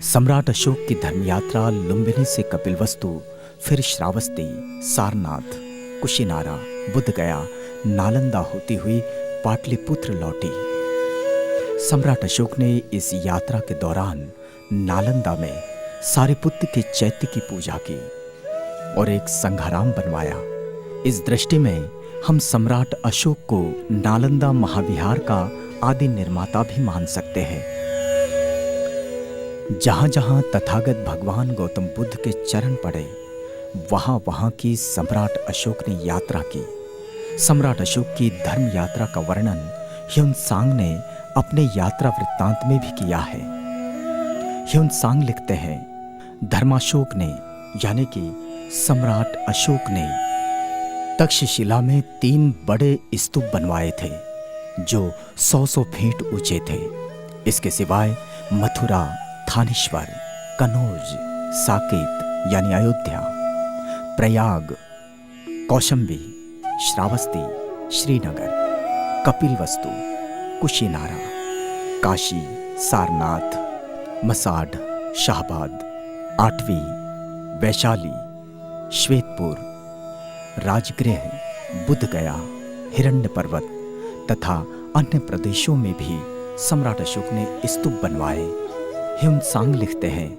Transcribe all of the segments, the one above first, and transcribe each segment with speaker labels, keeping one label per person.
Speaker 1: सम्राट अशोक की धर्म यात्रा लुम्बिनी से कपिलवस्तु, फिर श्रावस्ती, सारनाथ, कुशीनारा, बुद्धगया, नालंदा होती हुई पाटलिपुत्र लौटी। सम्राट अशोक ने इस यात्रा के दौरान नालंदा में सारिपुत्र के चैत्य की पूजा की और एक संघाराम बनवाया। इस दृष्टि में हम सम्राट अशोक को नालंदा महाविहार का आदि निर्माता भी मान सकते हैं। जहां जहां तथागत भगवान गौतम बुद्ध के चरण पड़े, वहां वहां की सम्राट अशोक ने यात्रा की। सम्राट अशोक की धर्म यात्रा का वर्णन ह्युनसांग ने अपने यात्रा वृत्तांत में भी किया है। ह्युनसांग लिखते हैं, धर्माशोक ने यानी कि सम्राट अशोक ने तक्षशिला में 3 बड़े स्तूप बनवाए थे जो 100 फीट ऊंचे थे। इसके सिवाय मथुरा, थानेश्वर, कनौज, साकेत यानी अयोध्या, प्रयाग, कौशंबी, श्रावस्ती, श्रीनगर, कपिलवस्तु, कुशीनारा, काशी, सारनाथ, मसाढ़, शाहबाद, आठवी, वैशाली, श्वेतपुर, राजगृह, बुद्धगया, हिरण्य पर्वत तथा अन्य प्रदेशों में भी सम्राट अशोक ने स्तूप बनवाए। ह्युनसांग लिखते हैं,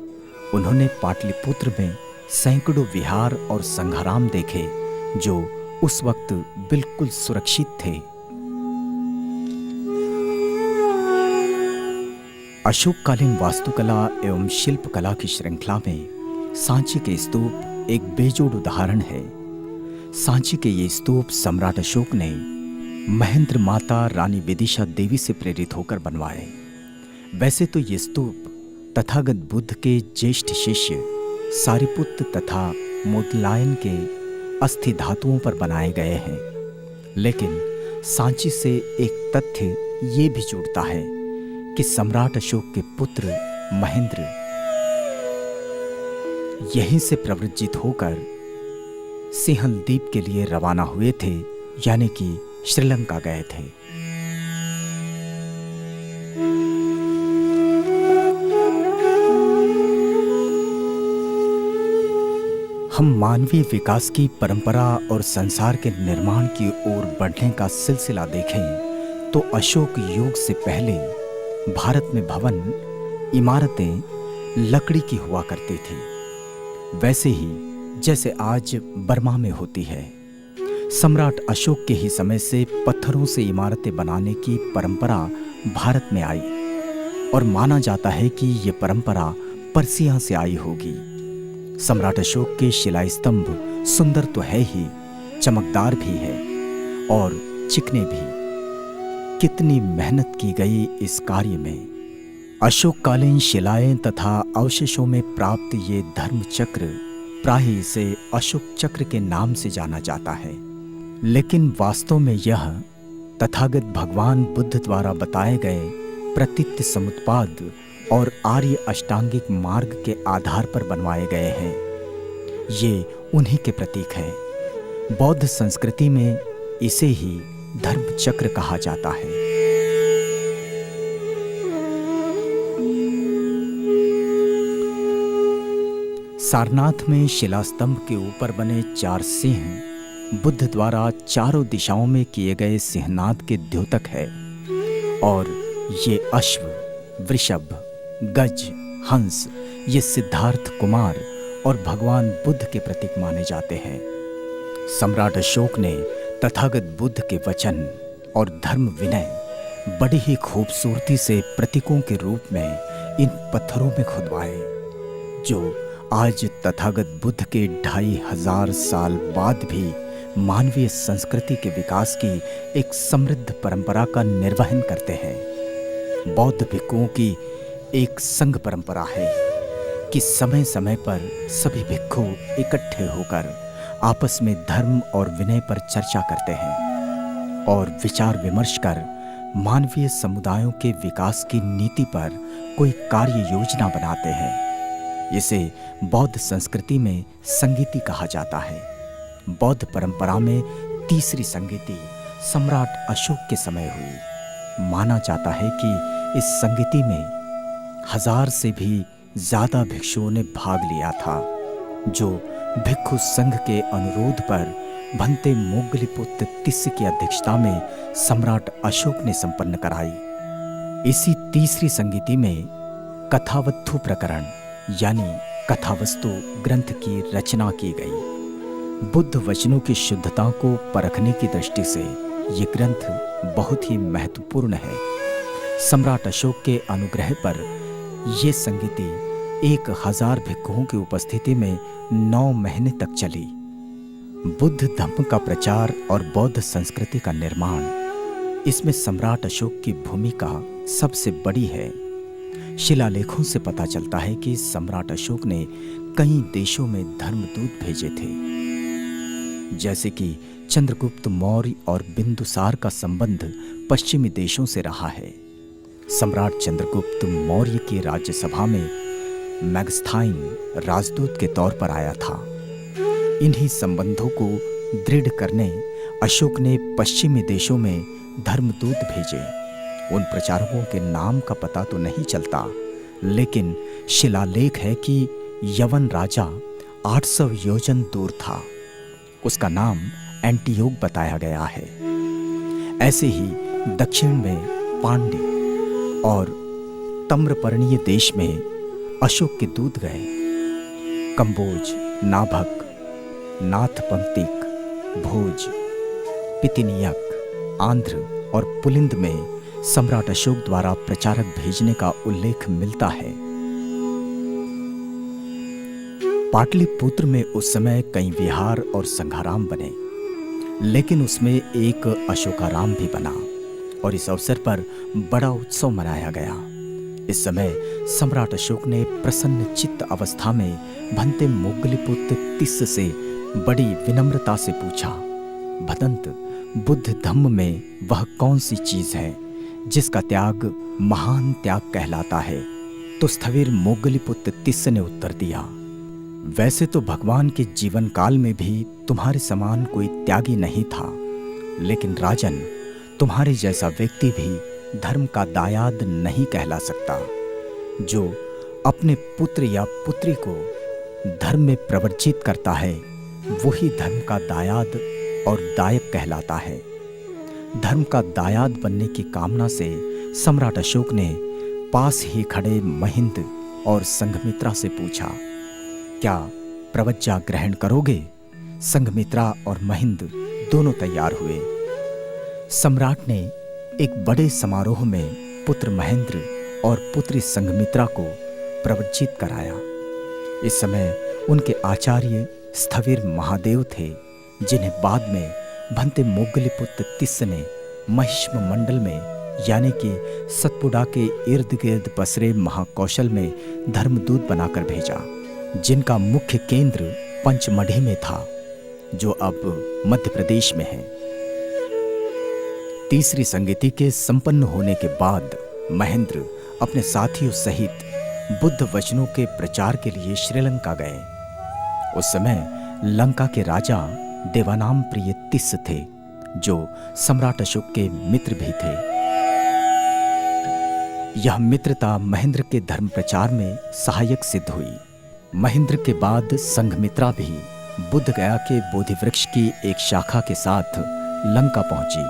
Speaker 1: उन्होंने पाटलिपुत्र में सैकड़ों विहार और संघाराम देखे जो उस वक्त बिल्कुल सुरक्षित थे। अशोककालीन वास्तुकला एवं शिल्पकला की श्रृंखला में सांची के स्तूप एक बेजोड़ उदाहरण है। सांची के ये स्तूप सम्राट अशोक ने महेंद्र माता रानी विदिशा देवी से प्रेरित होकर बनवाए। वैसे तो ये स्तूप तथागत बुद्ध के ज्येष्ठ शिष्य सारिपुत्र तथा मोदलायन के अस्थि धातुओं पर बनाए गए हैं, लेकिन सांची से एक तथ्य ये भी जुड़ता है कि सम्राट अशोक के पुत्र महेंद्र यहीं से प्रव्रजित होकर सिंहल द्वीप के लिए रवाना हुए थे, यानी कि श्रीलंका गए थे। हम मानवीय विकास की परंपरा और संसार के निर्माण की ओर बढ़ने का सिलसिला देखें तो अशोक युग से पहले भारत में भवन, इमारतें लकड़ी की हुआ करती थी, वैसे ही जैसे आज बर्मा में होती है। सम्राट अशोक के ही समय से पत्थरों से इमारतें बनाने की परंपरा भारत में आई और माना जाता है कि ये परंपरा पर्सिया से आई होगी। सम्राट अशोक के शिलास्तंभ सुंदर तो है ही, चमकदार भी है और चिकने भी। कितनी मेहनत की गई इस कार्य में। अशोककालीन शिलाएं तथा अवशेषों में प्राप्त ये धर्म चक्र, प्रायः इसे अशोक चक्र के नाम से जाना जाता है, लेकिन वास्तव में यह तथागत भगवान बुद्ध द्वारा बताए गए प्रतित्य समुत्पाद और आर्य अष्टांगिक मार्ग के आधार पर बनवाए गए हैं। ये उन्हीं के प्रतीक हैं। बौद्ध संस्कृति में इसे ही धर्म चक्र कहा जाता है। सारनाथ में शिलास्तंभ के ऊपर बने 4 सिंह बुद्ध द्वारा चारों दिशाओं में किए गए सिंहनाद के द्योतक है और ये अश्व, वृषभ, गज, हंस ये सिद्धार्थ कुमार और भगवान बुद्ध के प्रतीक माने जाते हैं। सम्राट अशोक ने तथागत बुद्ध के वचन और धर्म विनय बड़ी ही खूबसूरती से प्रतीकों के रूप में इन पत्थरों में खुदवाए, जो आज तथागत बुद्ध के 2500 साल बाद भी मानवीय संस्कृति के विकास की एक समृद्ध परंपरा का निर्वहन करते हैं। बौद्ध भिक्षुओं की एक संघ परंपरा है कि समय समय पर सभी भिक्षु इकट्ठे होकर आपस में धर्म और विनय पर चर्चा करते हैं और विचार विमर्श कर मानवीय समुदायों के विकास की नीति पर कोई कार्य योजना बनाते हैं। इसे बौद्ध संस्कृति में संगीति कहा जाता है। बौद्ध परंपरा में तीसरी संगीति सम्राट अशोक के समय हुई। माना जाता है कि इस संगीति में 1000 से भी ज्यादा भिक्षुओं ने भाग लिया था, जो भिक्षु संघ के अनुरोध पर भंते मोगलीपुत्र तिस्स की अध्यक्षता में सम्राट अशोक ने संपन्न कराई। इसी तीसरी संगीति में कथावस्तु प्रकरण यानी कथावस्तु ग्रंथ की रचना की गई। बुद्ध वचनों की शुद्धता को परखने की दृष्टि से ये ग्रंथ बहुत ही महत्वपूर्ण है। सम्राट अशोक के अनुग्रह पर ये संगीति 1000 भिक्षुओं की उपस्थिति में 9 महीने तक चली। बुद्ध धम्म का प्रचार और बौद्ध संस्कृति का निर्माण, इसमें सम्राट अशोक की भूमिका सबसे बड़ी है। शिलालेखों से पता चलता है कि सम्राट अशोक ने कई देशों में धर्मदूत भेजे थे, जैसे कि चंद्रगुप्त मौर्य और बिंदुसार का संबंध पश्चिमी देशों से रहा है। सम्राट चंद्रगुप्त मौर्य की राज्यसभा में मैगस्थाइन राजदूत के तौर पर आया था। इन्हीं संबंधों को दृढ़ करने अशोक ने पश्चिमी देशों में धर्मदूत भेजे। उन प्रचारकों के नाम का पता तो नहीं चलता, लेकिन शिलालेख है कि यवन राजा 800 योजन दूर था। उसका नाम एंटियोक बताया गया है। ऐसे ही दक्षिण में पांड्य और ताम्रपर्णीय देश में अशोक के दूत गए। कंबोज, नाभक, नाथपंक्तिक, भोज, पितिनियक, आंध्र और पुलिंद में सम्राट अशोक द्वारा प्रचारक भेजने का उल्लेख मिलता है। पाटलिपुत्र में उस समय कई विहार और संघाराम बने, लेकिन उसमें एक अशोकाराम भी बना और इस अवसर पर बड़ा उत्सव मनाया गया। इस समय सम्राट अशोक ने प्रसन्न चित्त अवस्था में भंते मोगलीपुत्र तिस्स से बड़ी विनम्रता से पूछा, भदंत, बुद्ध धम्म में वह कौन सी चीज है जिसका त्याग महान त्याग कहलाता है? तो स्थविर मोगलीपुत्र तिस्स ने उत्तर दिया, वैसे तो भगवान के जीवन काल में भी तुम्हारे समान कोई त्यागी नहीं था, लेकिन राजन, तुम्हारे जैसा व्यक्ति भी धर्म का दायाद नहीं कहला सकता। जो अपने पुत्र या पुत्री को धर्म में प्रवर्जित करता है, वही धर्म का दायाद और दायक कहलाता है। धर्म का दायाद बनने की कामना से सम्राट अशोक ने पास ही खड़े महिंद और संघमित्रा से पूछा, क्या प्रवज्जा ग्रहण करोगे? संघमित्रा और महिंद दोनों तैयार हुए। सम्राट ने एक बड़े समारोह में पुत्र महेंद्र और पुत्री संघमित्रा को प्रवज्जित कराया। इस समय उनके आचार्य स्थविर महादेव थे, जिन्हें बाद में भंते मोगलीपुत्र तिस्स ने महिष्म मंडल में यानी कि सतपुड़ा के इर्द गिर्द पसरे महाकौशल में धर्मदूत बनाकर भेजा, जिनका मुख्य केंद्र पंचमढ़ी में था, जो अब मध्य प्रदेश में है। तीसरी संगीति के संपन्न होने के बाद महेंद्र अपने साथियों सहित बुद्ध वचनों के प्रचार के लिए श्रीलंका गए। उस समय लंका के राजा देवानाम प्रिय तिस्स थे, जो सम्राट अशोक के मित्र भी थे। यह मित्रता महेंद्र के धर्म प्रचार में सहायक सिद्ध हुई। महेंद्र के बाद संघमित्रा भी बुद्ध गया के बोधि वृक्ष की एक शाखा के साथ लंका पहुंची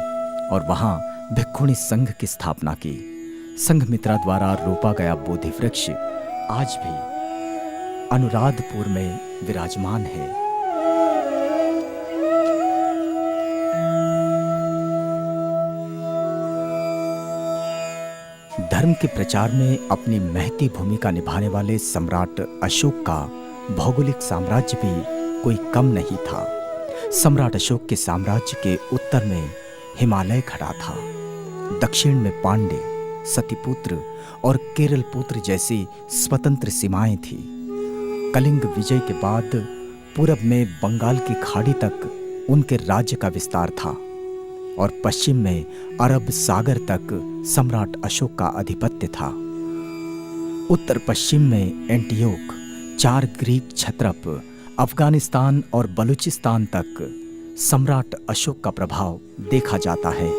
Speaker 1: और वहां भिक्षुणी संघ की स्थापना की। संघमित्रा द्वारा रोपा गया बोधि वृक्ष आज भी अनुराधपुर में विराजमान है। धर्म के प्रचार में अपनी महती भूमिका निभाने वाले सम्राट अशोक का भौगोलिक साम्राज्य भी कोई कम नहीं था। सम्राट अशोक के साम्राज्य के उत्तर में हिमालय खड़ा था, दक्षिण में पांड्य, सतीपुत्र और केरलपुत्र जैसी स्वतंत्र सीमाएं थी। कलिंग विजय के बाद पूरब में बंगाल की खाड़ी तक उनके राज्य का विस्तार था और पश्चिम में अरब सागर तक सम्राट अशोक का आधिपत्य था। उत्तर पश्चिम में एंटियोक, 4 ग्रीक क्षत्रप, अफगानिस्तान और बलूचिस्तान तक सम्राट अशोक का प्रभाव देखा जाता है।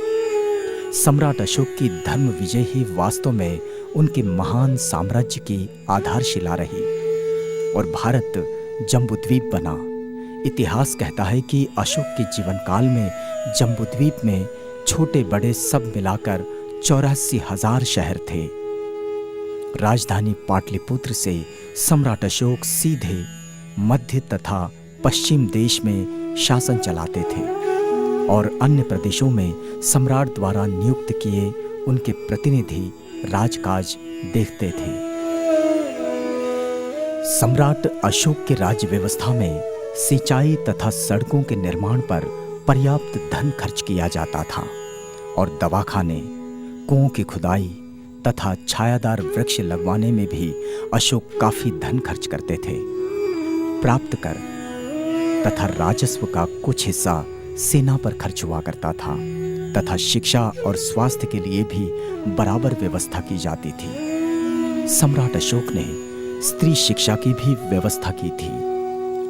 Speaker 1: सम्राट अशोक की धर्म विजय ही वास्तव में उनके महान साम्राज्य की आधारशिला रही और भारत जम्बूद्वीप बना। इतिहास कहता है कि अशोक के जीवन काल में जम्बूद्वीप में छोटे बड़े सब मिलाकर 84,000 शहर थे। राजधानी पाटलिपुत्र से सम्राट अशोक सीधे मध्य तथा पश्चिम देश में शासन चलाते थे और अन्य प्रदेशों में सम्राट द्वारा नियुक्त किए उनके प्रतिनिधि राजकाज देखते थे। सम्राट अशोक के राज्य व्यवस्था में सिंचाई तथा सड़कों के निर्माण पर पर्याप्त धन खर्च किया जाता था और दवाखाने, कुओं की खुदाई तथा छायादार वृक्ष लगवाने में भी अशोक काफी धन खर्च करते थे। प्राप्त कर तथा राजस्व का कुछ हिस्सा सेना पर खर्च हुआ करता था तथा शिक्षा और स्वास्थ्य के लिए भी बराबर व्यवस्था की जाती थी। सम्राट अशोक ने स्त्री शिक्षा की भी व्यवस्था की थी।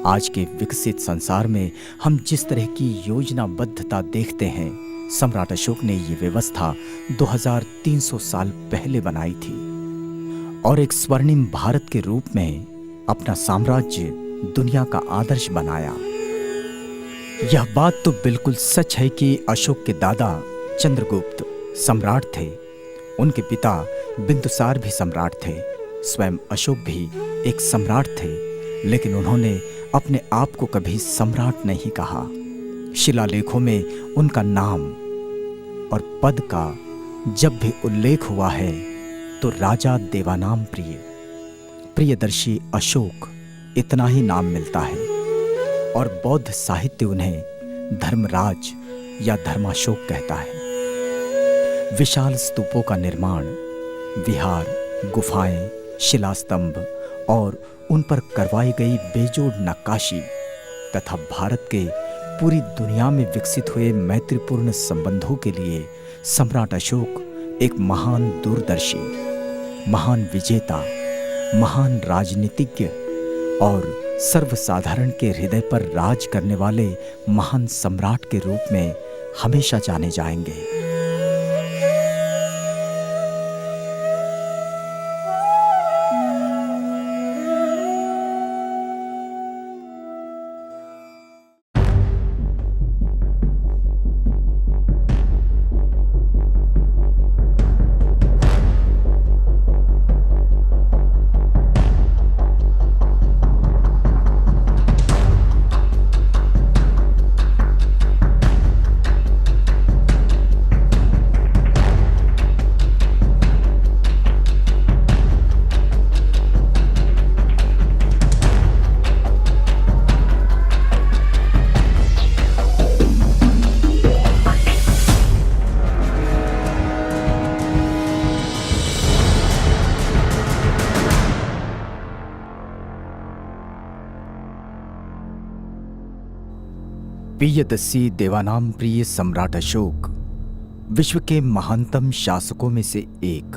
Speaker 1: आज के विकसित संसार में हम जिस तरह की योजनाबद्धता देखते हैं, सम्राट अशोक ने ये व्यवस्था 2300 साल पहले बनाई थी और एक स्वर्णिम भारत के रूप में अपना साम्राज्य दुनिया का आदर्श बनाया। यह बात तो बिल्कुल सच है कि अशोक के दादा चंद्रगुप्त सम्राट थे, उनके पिता बिंदुसार भी सम्राट थे, स्वयं अशोक भी एक सम्राट थे, लेकिन उन्होंने अपने आप को कभी सम्राट नहीं कहा। शिलालेखों में उनका नाम और पद का जब भी उल्लेख हुआ है तो राजा देवानाम प्रियदर्शी अशोक इतना ही नाम मिलता है और बौद्ध साहित्य उन्हें धर्मराज या धर्माशोक कहता है। विशाल स्तूपों का निर्माण, विहार, गुफाएं, शिलास्तंभ और उन पर करवाई गई बेजोड़ नक्काशी तथा भारत के पूरी दुनिया में विकसित हुए मैत्रीपूर्ण संबंधों के लिए सम्राट अशोक एक महान दूरदर्शी, महान विजेता, महान राजनीतिज्ञ और सर्वसाधारण के हृदय पर राज करने वाले महान सम्राट के रूप में हमेशा जाने जाएंगे। प्रियदर्शी देवानाम प्रिय सम्राट अशोक विश्व के महानतम शासकों में से एक,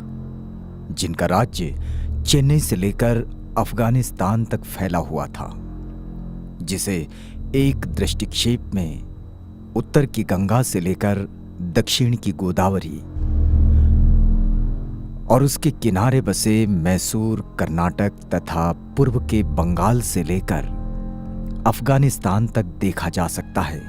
Speaker 1: जिनका राज्य चेन्नई से लेकर अफगानिस्तान तक फैला हुआ था, जिसे एक दृष्टिक्षेप में उत्तर की गंगा से लेकर दक्षिण की गोदावरी और उसके किनारे बसे मैसूर, कर्नाटक तथा पूर्व के बंगाल से लेकर अफगानिस्तान तक देखा जा सकता है।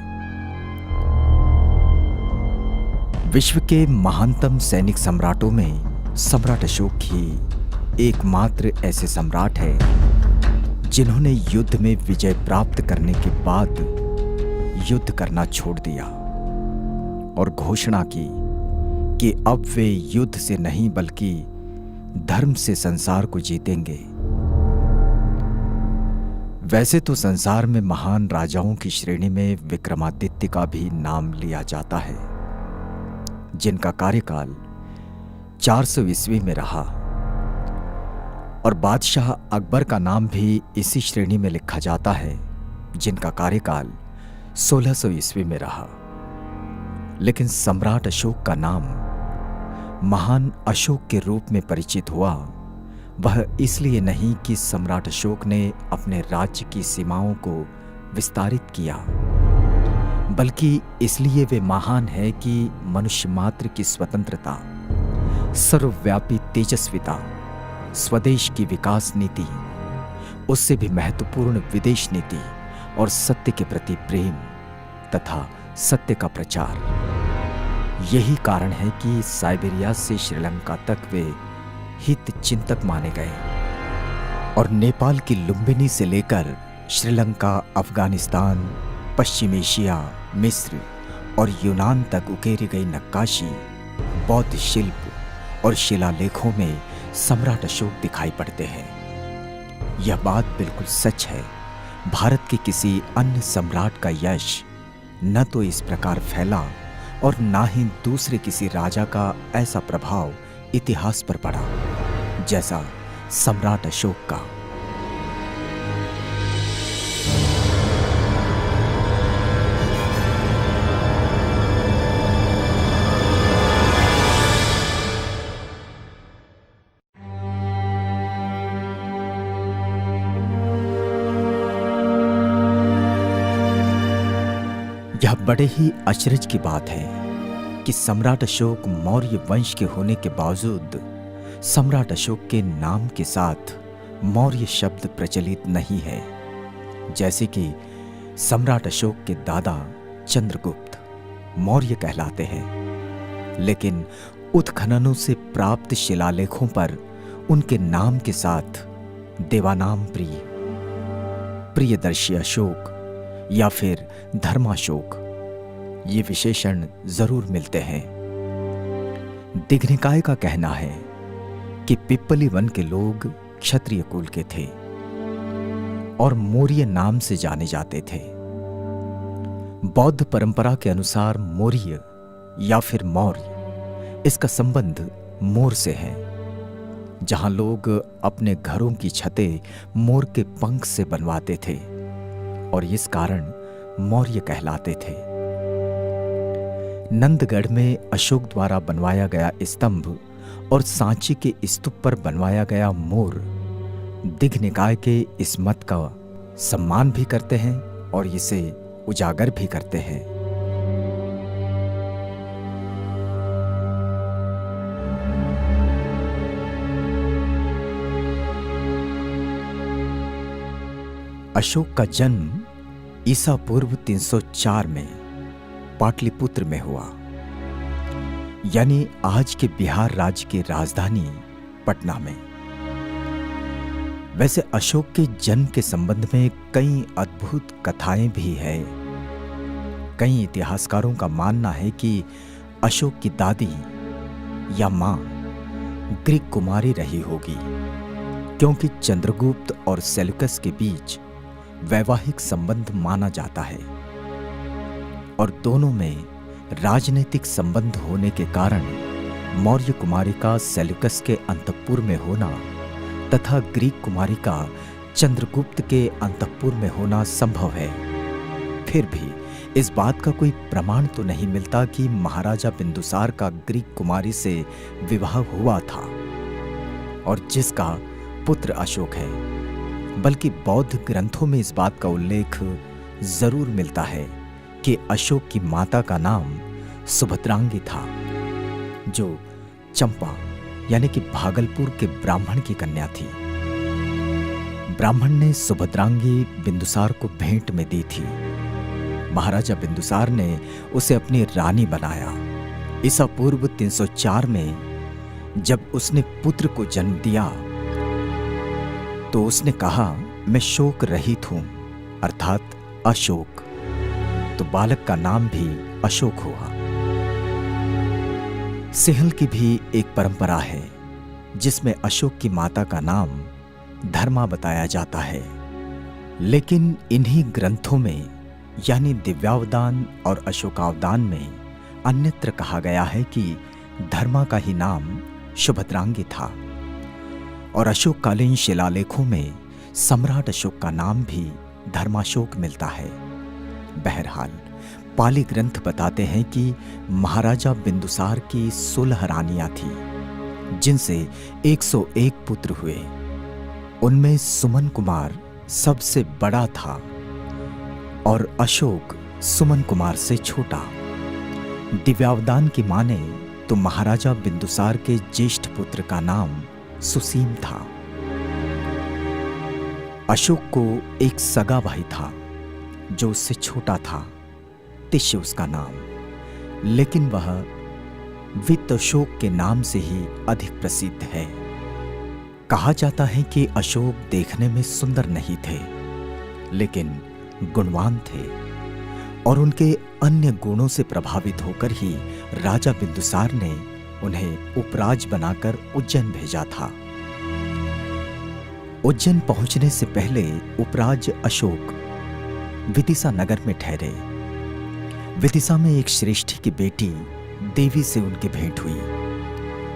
Speaker 1: विश्व के महानतम सैनिक सम्राटों में सम्राट अशोक ही एकमात्र ऐसे सम्राट हैं जिन्होंने युद्ध में विजय प्राप्त करने के बाद युद्ध करना छोड़ दिया और घोषणा की कि अब वे युद्ध से नहीं बल्कि धर्म से संसार को जीतेंगे। वैसे तो संसार में महान राजाओं की श्रेणी में विक्रमादित्य का भी नाम लिया जाता है, जिनका कार्यकाल 400 ईस्वी में रहा, और बादशाह अकबर का नाम भी इसी श्रेणी में लिखा जाता है, जिनका कार्यकाल 1600 ईस्वी में रहा। लेकिन सम्राट अशोक का नाम महान अशोक के रूप में परिचित हुआ, वह इसलिए नहीं कि सम्राट अशोक ने अपने राज्य की सीमाओं को विस्तारित किया, बल्कि इसलिए वे महान है कि मनुष्य मात्र की स्वतंत्रता, सर्वव्यापी तेजस्विता, स्वदेश की विकास नीति, उससे भी महत्वपूर्ण विदेश नीति और सत्य के प्रति प्रेम तथा सत्य का प्रचार, यही कारण है कि साइबेरिया से श्रीलंका तक वे हित चिंतक माने गए और नेपाल की लुम्बिनी से लेकर श्रीलंका, अफगानिस्तान, पश्चिम एशिया, मिस्र और यूनान तक उकेरी गई नक्काशी, बौद्ध शिल्प और शिलालेखों में सम्राट अशोक दिखाई पड़ते हैं। यह बात बिल्कुल सच है। भारत के किसी अन्य सम्राट का यश न तो इस प्रकार फैला और ना ही दूसरे किसी राजा का ऐसा प्रभाव इतिहास पर पड़ा जैसा सम्राट अशोक का। यह बड़े ही अचरज की बात है कि सम्राट अशोक मौर्य वंश के होने के बावजूद सम्राट अशोक के नाम के साथ मौर्य शब्द प्रचलित नहीं है। जैसे कि सम्राट अशोक के दादा चंद्रगुप्त मौर्य कहलाते हैं, लेकिन उत्खननों से प्राप्त शिलालेखों पर उनके नाम के साथ देवानाम प्रिय, प्रियदर्शी अशोक या फिर धर्माशोक ये विशेषण जरूर मिलते हैं। दिघनिकाय का कहना है कि पिप्पली वन के लोग क्षत्रिय कुल के थे और मौर्य नाम से जाने जाते थे। बौद्ध परंपरा के अनुसार मौर्य या फिर मौर्य, इसका संबंध मोर से है, जहां लोग अपने घरों की छतें मोर के पंख से बनवाते थे और इस कारण मौर्य कहलाते थे। नंदगढ़ में अशोक द्वारा बनवाया गया स्तंभ और सांची के स्तूप पर बनवाया गया मोर दिघनिकाय के इस मत का सम्मान भी करते हैं और इसे उजागर भी करते हैं। अशोक का जन्म ईसा पूर्व 304 में पाटलिपुत्र में हुआ, यानी आज के बिहार राज्य की राजधानी पटना में। वैसे अशोक के जन्म के संबंध में कई अद्भुत कथाएं भी हैं। कई इतिहासकारों का मानना है कि अशोक की दादी या मां ग्रीक कुमारी रही होगी, क्योंकि चंद्रगुप्त और सेल्यूकस के बीच वैवाहिक संबंध माना जाता है और दोनों में राजनीतिक संबंध होने के कारण मौर्य कुमारी का सेल्यूकस के अंतःपुर में होना तथा ग्रीक कुमारी का चंद्रगुप्त के अंतःपुर में होना संभव है। फिर भी इस बात का कोई प्रमाण तो नहीं मिलता कि महाराजा बिंदुसार का ग्रीक कुमारी से विवाह हुआ था और जिसका पुत्र अशोक है, बल्कि बौद्ध ग्रंथों में इस बात का उल्लेख जरूर मिलता है कि अशोक की माता का नाम सुभद्रांगी था, जो चंपा यानी कि भागलपुर के ब्राह्मण की कन्या थी। ब्राह्मण ने सुभद्रांगी बिंदुसार को भेंट में दी थी। महाराजा बिंदुसार ने उसे अपनी रानी बनाया। ईसा पूर्व 304 में जब उसने पुत्र को जन्म दिया तो उसने कहा, मैं शोक रहित हूं, अर्थात अशोक। तो बालक का नाम भी अशोक हुआ। सिंहल की भी एक परंपरा है जिसमें अशोक की माता का नाम धर्मा बताया जाता है, लेकिन इन्हीं ग्रंथों में यानी दिव्यावदान और अशोकावदान में अन्यत्र कहा गया है कि धर्मा का ही नाम सुभद्रांगी था और अशोककालीन शिलालेखों में सम्राट अशोक का नाम भी धर्माशोक मिलता है। बहरहाल पाली ग्रंथ बताते हैं कि महाराजा बिंदुसार की 16 रानियां थीं, जिनसे 101 पुत्र हुए। उनमें सुमन कुमार सबसे बड़ा था और अशोक सुमन कुमार से छोटा। दिव्यावदान की माने तो महाराजा बिंदुसार के ज्येष्ठ पुत्र का नाम सुसीम था। अशोक को एक सगा भाई था जो उससे छोटा था, तिष्य उसका नाम, लेकिन वह वित्त अशोक के नाम से ही अधिक प्रसिद्ध है। कहा जाता है कि अशोक देखने में सुंदर नहीं थे, लेकिन गुणवान थे और उनके अन्य गुणों से प्रभावित होकर ही राजा बिंदुसार ने उन्हें उपराज बनाकर उज्जैन भेजा था। उज्जैन पहुंचने से पहले उपराज अशोक विदिशा नगर में ठहरे। विदिशा में एक श्रेष्ठी की बेटी देवी से उनकी भेंट हुई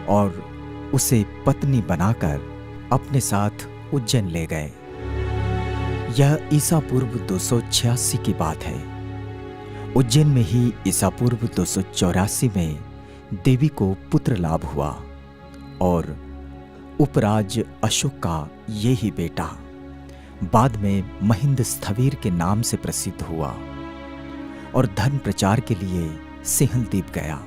Speaker 1: और उसे पत्नी बनाकर अपने साथ उज्जैन ले गए। यह ईसा पूर्व 286 की बात है। उज्जैन में ही ईसा पूर्व 284 में देवी को पुत्र लाभ हुआ और उपराज अशोक का ये ही बेटा बाद में महिंद स्थवीर के नाम से प्रसिद्ध हुआ और धर्म प्रचार के लिए सिंहलदीप गया।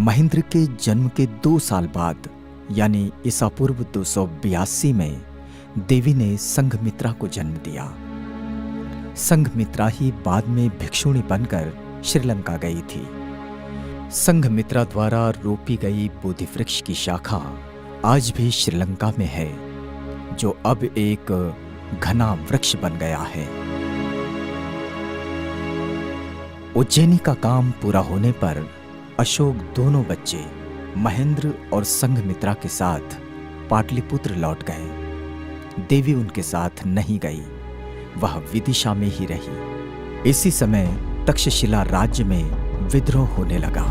Speaker 1: महेंद्र के जन्म के 2 साल बाद यानी ईसा पूर्व 282 में देवी ने संघमित्रा को जन्म दिया। संघमित्रा ही बाद में भिक्षुणी बनकर श्रीलंका गई थी। संघमित्रा द्वारा रोपी गई बोधि वृक्ष की शाखा आज भी श्रीलंका में है, जो अब एक घना वृक्ष बन गया है। उज्जैनी का काम पूरा होने पर अशोक दोनों बच्चे महेंद्र और संघमित्रा के साथ पाटलिपुत्र लौट गए। देवी उनके साथ नहीं गई, वह विदिशा में ही रही। इसी समय तक्षशिला राज्य में विद्रोह होने लगा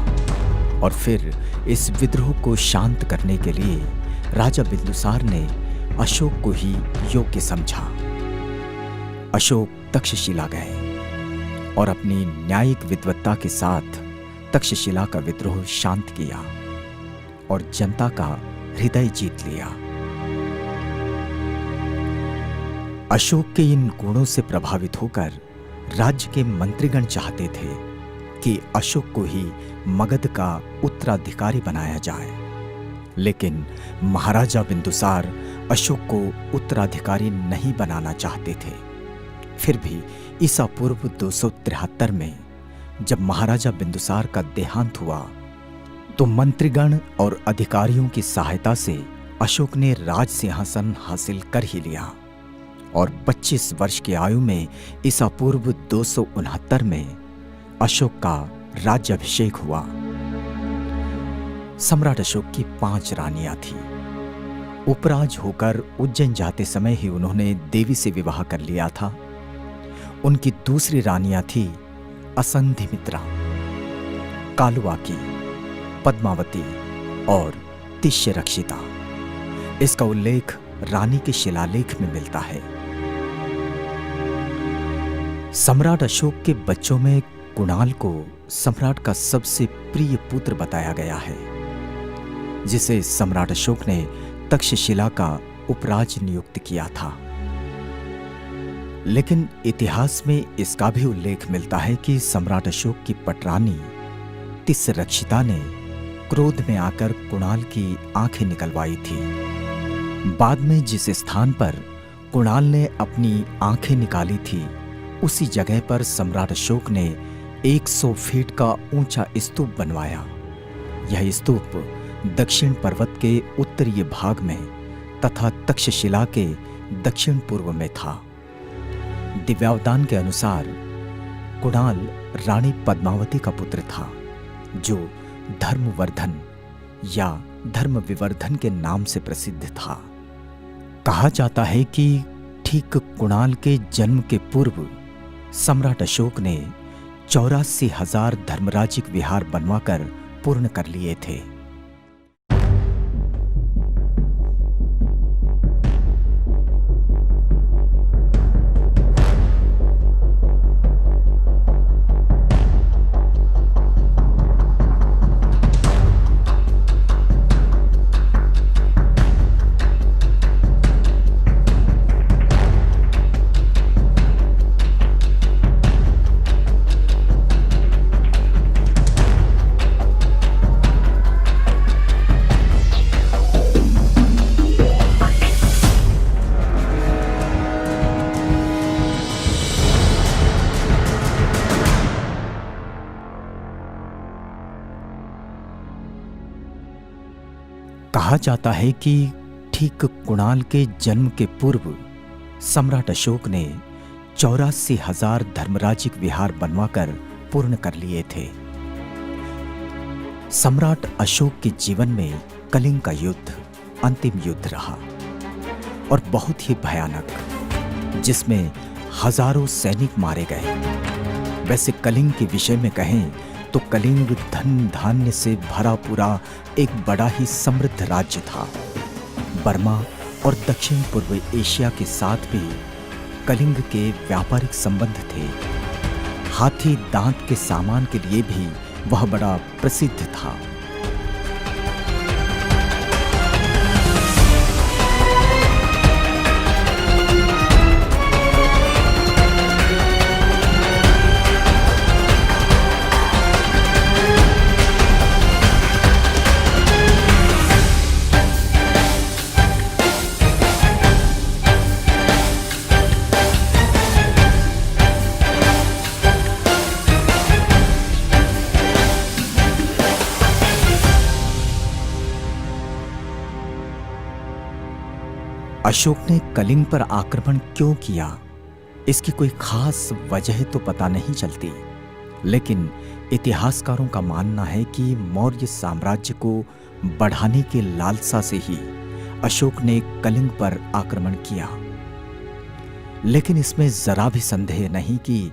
Speaker 1: और फिर इस विद्रोह को शांत करने के लिए राजा बिंदुसार ने अशोक को ही योग्य समझा। अशोक तक्षशिला गए और अपनी न्यायिक विद्वत्ता के साथ तक्षशिला का विद्रोह शांत किया और जनता का हृदय जीत लिया। अशोक के इन गुणों से प्रभावित होकर राज्य के मंत्रीगण चाहते थे कि अशोक को ही मगध का उत्तराधिकारी बनाया जाए, लेकिन महाराजा बिंदुसार अशोक को उत्तराधिकारी नहीं बनाना चाहते थे। फिर भी ईसा पूर्व 273 में जब महाराजा बिंदुसार का देहांत हुआ तो मंत्रीगण और अधिकारियों की सहायता से अशोक ने राज सिंहासन हासिल कर ही लिया और 25 वर्ष की आयु में ईसा पूर्व 269 में अशोक का राज्याभिषेक हुआ। सम्राट अशोक की 5 रानियां थीं। उपराज होकर उज्जैन जाते समय ही उन्होंने देवी से विवाह कर लिया था। उनकी दूसरी रानियां थी असंधिमित्रा, कालुवाकी, पद्मावती और तिष्यरक्षिता। इसका उल्लेख रानी के शिलालेख में मिलता है। सम्राट अशोक के बच्चों में कुणाल को सम्राट का सबसे प्रिय पुत्र बताया गया है, जिसे सम्राट अशोक ने तक्षशिला का उपराज नियुक्त किया था। लेकिन इतिहास में इसका भी उल्लेख मिलता है कि सम्राट अशोक की पटरानी तिष्यरक्षिता ने क्रोध में आकर कुणाल की आंखें निकलवाई थी। बाद में जिस स्थान पर कुणाल ने अपनी आंखें निकाली थी, उसी जगह पर सम्राट अशोक ने 100 फीट का ऊंचा स्तूप बनवाया। यह स्तूप दक्षिण पर्वत के उत्तरीय भाग में तथा तक्षशिला के दक्षिण पूर्व में था। दिव्यावदान के अनुसार कुणाल रानी पद्मावती का पुत्र था, जो धर्मवर्धन या धर्म विवर्धन के नाम से प्रसिद्ध था। कहा जाता है कि ठीक कुणाल के जन्म के पूर्व सम्राट अशोक ने 84,000 धर्मराजिक विहार बनवाकर पूर्ण कर लिए थे। कहा जाता है कि ठीक कुणाल के जन्म के पूर्व सम्राट अशोक ने 84,000 धर्मराजिक विहार बनवाकर पूर्ण कर लिए थे। सम्राट अशोक के जीवन में कलिंग का युद्ध अंतिम युद्ध रहा और बहुत ही भयानक, जिसमें हजारों सैनिक मारे गए। वैसे कलिंग के विषय में कहें तो कलिंग धन धान्य से भरा पूरा एक बड़ा ही समृद्ध राज्य था। बर्मा और दक्षिण पूर्व एशिया के साथ भी कलिंग के व्यापारिक संबंध थे। हाथी दांत के सामान के लिए भी वह बड़ा प्रसिद्ध था। अशोक ने कलिंग पर आक्रमण क्यों किया, इसकी कोई खास वजह तो पता नहीं चलती, लेकिन इतिहासकारों का मानना है कि मौर्य साम्राज्य को बढ़ाने की लालसा से ही अशोक ने कलिंग पर आक्रमण किया। लेकिन इसमें जरा भी संदेह नहीं कि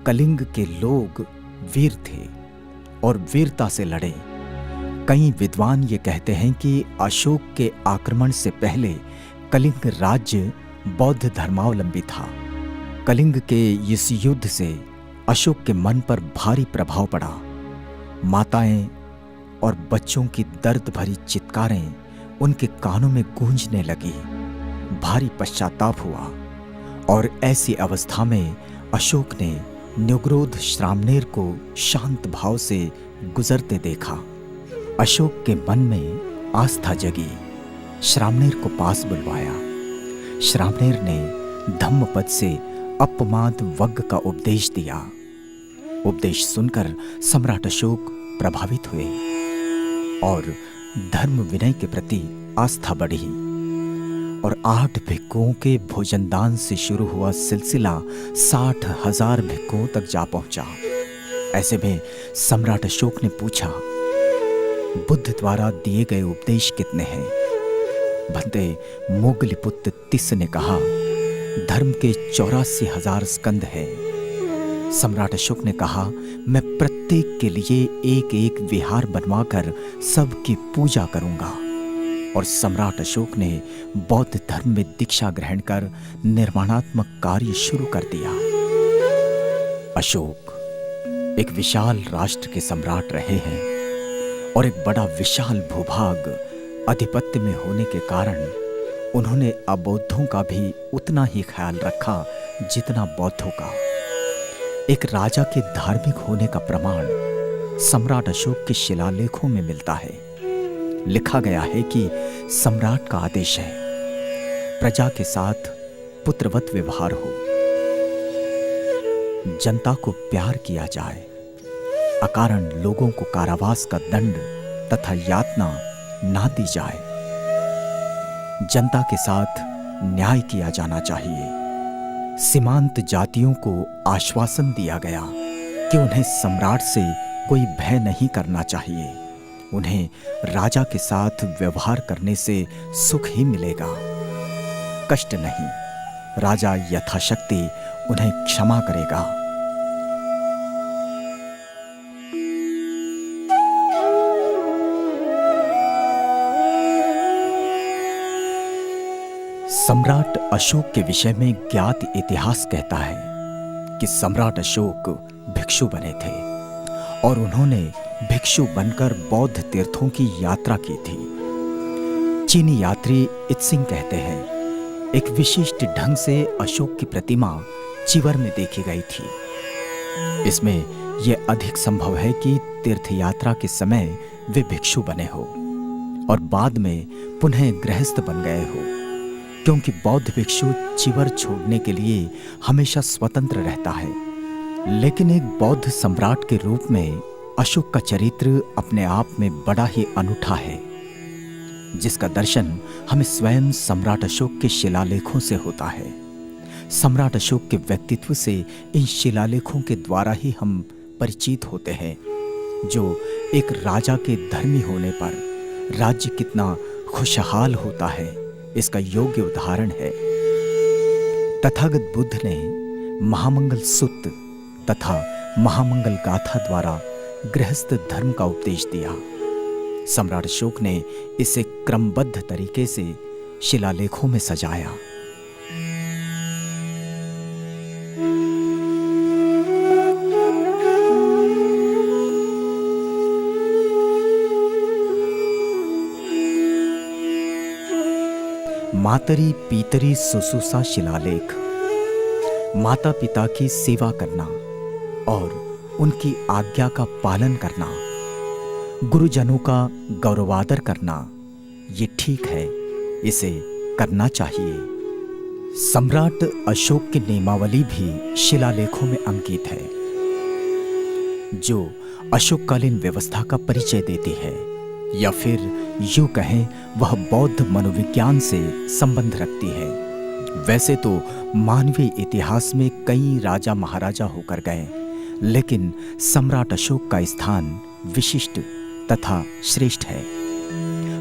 Speaker 1: कलिंग के लोग वीर थे और वीरता से लड़े। कई विद्वान ये कहते हैं कि अशोक के आक्रमण से पहले कलिंग राज्य बौद्ध धर्मावलंबी था। कलिंग के इस युद्ध से अशोक के मन पर भारी प्रभाव पड़ा। माताएं और बच्चों की दर्द भरी चित्कारें उनके कानों में गूंजने लगी। भारी पश्चाताप हुआ और ऐसी अवस्था में अशोक ने न्योग्रोध श्रामणेर को शांत भाव से गुजरते देखा। अशोक के मन में आस्था जगी। श्रामणेर को पास बुलवाया। श्रामणेर ने धम्मपद से अपमाद वग्ग का उपदेश दिया। उपदेश सुनकर सम्राट अशोक प्रभावित हुए और धर्म विनय के प्रति आस्था बढ़ी और 8 भिक्षुओं के भोजनदान से शुरू हुआ सिलसिला 60,000 भिक्षुओं तक जा पहुंचा। ऐसे में सम्राट अशोक ने पूछा, बुद्ध द्वारा दिए गए उपदेश कितने हैं? भंते मोगलीपुत्र तिस ने कहा, धर्म के 84,000 स्कंद है। सम्राट अशोक ने कहा, मैं प्रत्येक के लिए एक एक विहार बनवाकर सबकी पूजा करूंगा। और सम्राट अशोक ने बौद्ध धर्म में दीक्षा ग्रहण कर निर्माणात्मक कार्य शुरू कर दिया। अशोक एक विशाल राष्ट्र के सम्राट रहे हैं और एक बड़ा विशाल भूभाग आधिपत्य में होने के कारण उन्होंने अबौद्धों का भी उतना ही ख्याल रखा जितना बौद्धों का। एक राजा के धार्मिक होने का प्रमाण सम्राट अशोक के शिलालेखों में मिलता है। लिखा गया है कि सम्राट का आदेश है, प्रजा के साथ पुत्रवत व्यवहार हो, जनता को प्यार किया जाए, अकारण लोगों को कारावास का दंड तथा यातना ना दी जाए, जनता के साथ न्याय किया जाना चाहिए। सीमांत जातियों को आश्वासन दिया गया कि उन्हें सम्राट से कोई भय नहीं करना चाहिए, उन्हें राजा के साथ व्यवहार करने से सुख ही मिलेगा, कष्ट नहीं। राजा यथाशक्ति उन्हें क्षमा करेगा। सम्राट अशोक के विषय में ज्ञात इतिहास कहता है कि सम्राट अशोक भिक्षु बने थे और उन्होंने भिक्षु बनकर बौद्ध तीर्थों की यात्रा की थी। चीनी यात्री इत्सिंग कहते हैं, एक विशिष्ट ढंग से अशोक की प्रतिमा चिवर में देखी गई थी। इसमें यह अधिक संभव है कि तीर्थ यात्रा के समय वे भिक्षु बने हो और बाद में पुनः गृहस्थ बन गए हो, क्योंकि बौद्ध भिक्षु चिवर छोड़ने के लिए हमेशा स्वतंत्र रहता है। लेकिन एक बौद्ध सम्राट के रूप में अशोक का चरित्र अपने आप में बड़ा ही अनूठा है। जिसका दर्शन हमें स्वयं सम्राट अशोक के शिलालेखों से होता है। सम्राट अशोक के व्यक्तित्व से इन शिलालेखों के द्वारा ही हम परिचित होते हैं, जो एक राजा के धर्मी होने पर राज्य कितना खुशहाल होता है इसका योग्य उदाहरण है। तथागत बुद्ध ने महामंगल सूत्र तथा महामंगल गाथा द्वारा गृहस्थ धर्म का उपदेश दिया। सम्राट अशोक ने इसे क्रमबद्ध तरीके से शिलालेखों में सजाया। मातरी पीतरी सुसुसा शिलालेख माता पिता की सेवा करना और उनकी आज्ञा का पालन करना, गुरुजनों का गौरवादर करना, ये ठीक है, इसे करना चाहिए। सम्राट अशोक की नियमावली भी शिलालेखों में अंकित है, जो अशोककालीन व्यवस्था का परिचय देती है, या फिर यूं कहें वह बौद्ध मनोविज्ञान से संबंध रखती है। वैसे तो मानवीय इतिहास में कई राजा महाराजा होकर गए, लेकिन सम्राट अशोक का स्थान विशिष्ट तथा श्रेष्ठ है।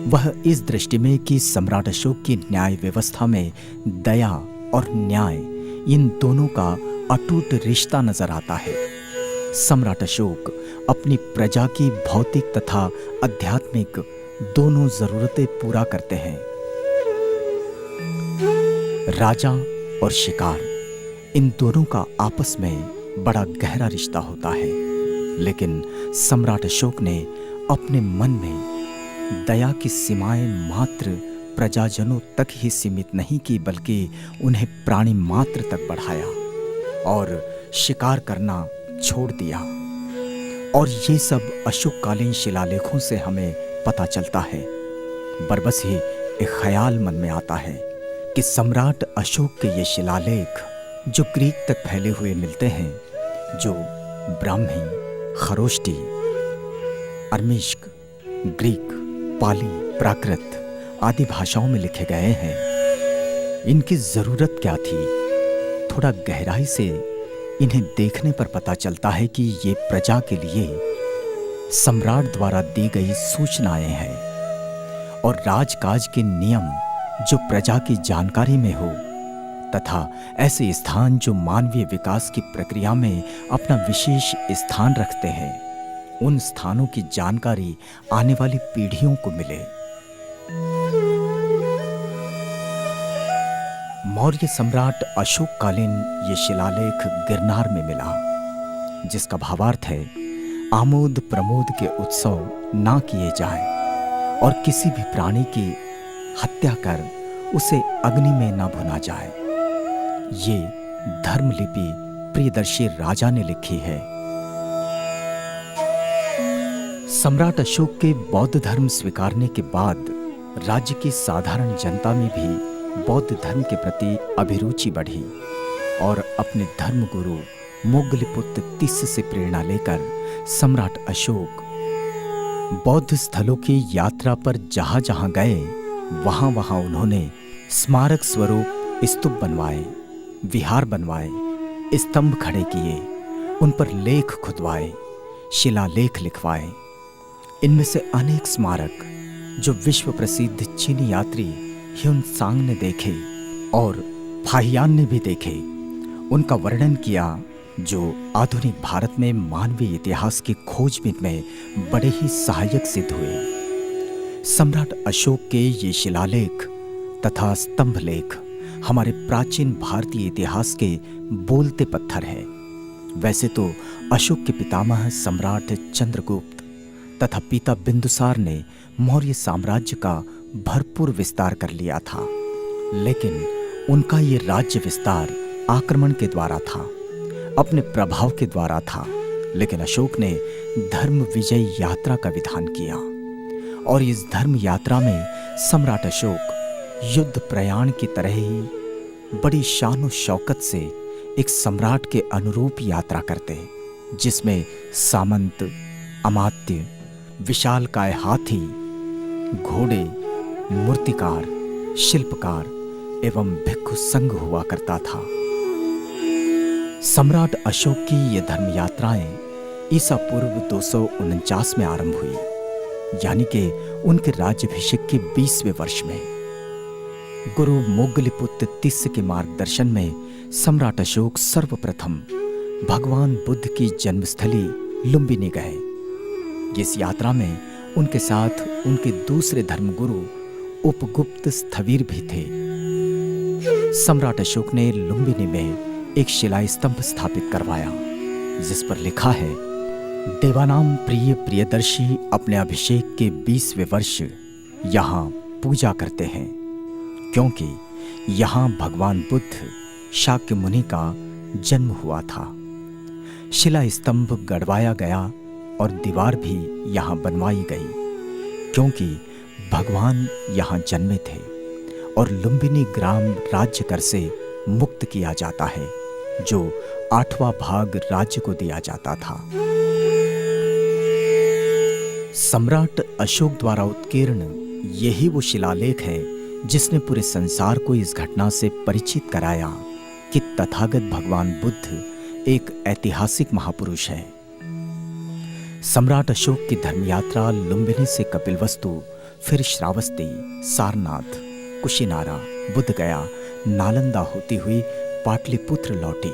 Speaker 1: वह इस दृष्टि में कि सम्राट अशोक की न्याय व्यवस्था में दया और न्याय, इन दोनों का अटूट रिश्ता नजर आता है। सम्राट अशोक अपनी प्रजा की भौतिक तथा आध्यात्मिक दोनों जरूरतें पूरा करते हैं। राजा और शिकार, इन दोनों का आपस में बड़ा गहरा रिश्ता होता है, लेकिन सम्राट अशोक ने अपने मन में दया की सीमाएं मात्र प्रजाजनों तक ही सीमित नहीं की, बल्कि उन्हें प्राणी मात्र तक बढ़ाया और शिकार करना छोड़ दिया। और ये सब अशोककालीन शिलालेखों से हमें पता चलता है। बरबस ही एक ख्याल मन में आता है कि सम्राट अशोक के ये शिलालेख जो ग्रीक तक फैले हुए मिलते हैं, जो ब्राह्मी, खरोष्टी, अर्मिश्क, ग्रीक, पाली, प्राकृत आदि भाषाओं में लिखे गए हैं, इनकी जरूरत क्या थी? थोड़ा गहराई से इन्हें देखने पर पता चलता है कि ये प्रजा के लिए सम्राट द्वारा दी गई सूचनाएं हैं और राजकाज के नियम जो प्रजा की जानकारी में हो, तथा ऐसे स्थान जो मानवीय विकास की प्रक्रिया में अपना विशेष स्थान रखते हैं, उन स्थानों की जानकारी आने वाली पीढ़ियों को मिले। मौर्य सम्राट अशोककालीन ये शिलालेख गिरनार में मिला, जिसका भावार्थ है आमोद प्रमोद के उत्सव ना किए जाए और किसी भी प्राणी की हत्या कर उसे अग्नि में ना भुना जाए। ये धर्मलिपि प्रियदर्शी राजा ने लिखी है। सम्राट अशोक के बौद्ध धर्म स्वीकारने के बाद राज्य की साधारण जनता में भी बौद्ध धर्म के प्रति अभिरुचि बढ़ी और अपने धर्म गुरु मोगलिपुत्र तिस्स से प्रेरणा लेकर सम्राट अशोक बौद्ध स्थलों की यात्रा पर जहां जहां गए, वहां वहां उन्होंने स्मारक स्वरूप स्तूप बनवाए, विहार बनवाए, स्तंभ खड़े किए, उन पर लेख खुदवाए, शिलालेख लिखवाए। इनमें से अनेक स्मारक जो विश्व प्रसिद्ध चीनी यात्री ह्युनसांग ने देखे और फाहियान ने भी देखे, उनका वर्णन किया, जो आधुनिक भारत में मानवीय इतिहास की खोजबीन में बड़े ही सहायक सिद्ध हुए। सम्राट अशोक के ये शिलालेख तथा स्तंभ लेख हमारे प्राचीन भारतीय इतिहास के बोलते पत्थर हैं। वैसे तो अशोक के पितामह सम्राट चंद्रगुप्त तथा पिता बिंदुसार ने मौर्य साम्राज्य का भरपूर विस्तार कर लिया था, लेकिन उनका ये राज्य विस्तार आक्रमण के द्वारा था, अपने प्रभाव के द्वारा था। लेकिन अशोक ने धर्म विजय यात्रा का विधान किया और इस धर्म यात्रा में सम्राट अशोक युद्ध प्रयाण की तरह ही बड़ी शान और शौकत से एक सम्राट के अनुरूप यात्रा करते, जिसमें सामंत, अमात्य, विशालकाय हाथी, घोड़े, मूर्तिकार, शिल्पकार एवं भिक्षु संघ हुआ करता था। सम्राट अशोक की ये धर्म यात्राएं ईसा पूर्व 249 में आरंभ हुई, यानी कि उनके राज्याभिषेक के 20वें वर्ष में। गुरु मोग्गलीपुत्र तिस्स के मार्गदर्शन में सम्राट अशोक सर्वप्रथम भगवान बुद्ध की जन्मस्थली लुम्बिनी गए। इस यात्रा में उनके साथ उनके दूसरे धर्मगुरु उपगुप्त स्थविर भी थे। सम्राट अशोक ने लुम्बिनी में एक शिला स्तंभ स्थापित करवाया, जिस पर लिखा है, देवानाम प्रिय प्रियदर्शी अपने अभिषेक के 20वें वर्ष यहाँ पूजा करते हैं, क्योंकि यहाँ भगवान बुद्ध शाक्य मुनि का जन्म हुआ था। शिला स्तंभ गड़वाया गया और दीवार भी यहाँ बनवाई गई, क्योंकि भगवान यहाँ जन्मे थे और लुम्बिनी ग्राम राज्य कर से मुक्त किया जाता है, जो 8वां भाग राज्य को दिया जाता था। सम्राट अशोक द्वारा उत्कीर्ण यही वो शिलालेख है जिसने पूरे संसार को इस घटना से परिचित कराया कि तथागत भगवान बुद्ध एक ऐतिहासिक महापुरुष है। सम्राट अशोक की धर्मयात्रा लुम्बिनी से कपिलवस्तु, फिर श्रावस्ती, सारनाथ, कुशिनारा, बुद्धगया, नालंदा होती हुई पाटलिपुत्र लौटी।